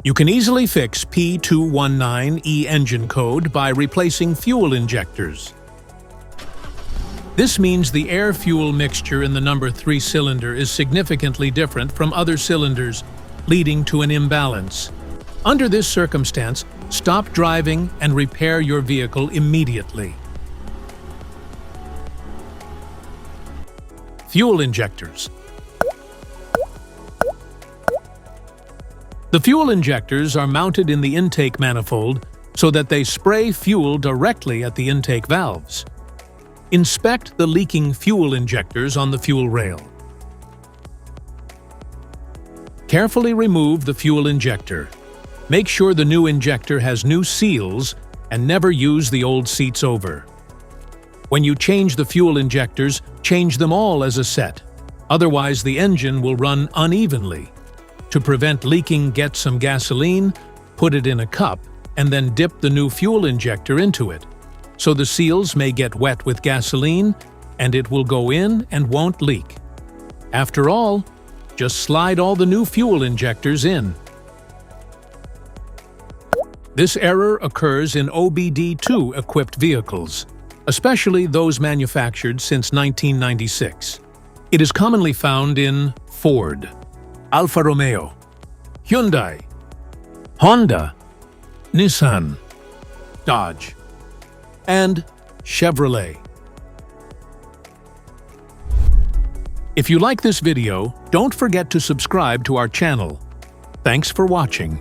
You can easily fix P219E engine code by replacing fuel injectors. This means the air-fuel mixture in the number 3 cylinder is significantly different from other cylinders, leading to an imbalance. Under this circumstance, stop driving and repair your vehicle immediately. Fuel injectors. The fuel injectors are mounted in the intake manifold so that they spray fuel directly at the intake valves. Inspect the leaking fuel injectors on the fuel rail. Carefully remove the fuel injector. Make sure the new injector has new seals and never use the old seats over. When you change the fuel injectors, change them all as a set. Otherwise, the engine will run unevenly. To prevent leaking, get some gasoline, put it in a cup, and then dip the new fuel injector into it, so the seals may get wet with gasoline and it will go in and won't leak. After all, just slide all the new fuel injectors in. This error occurs in OBD2 equipped vehicles, especially those manufactured since 1996. It is commonly found in Ford, Alfa Romeo, Hyundai, Honda, Nissan, Dodge, and Chevrolet. If you like this video, don't forget to subscribe to our channel. Thanks for watching.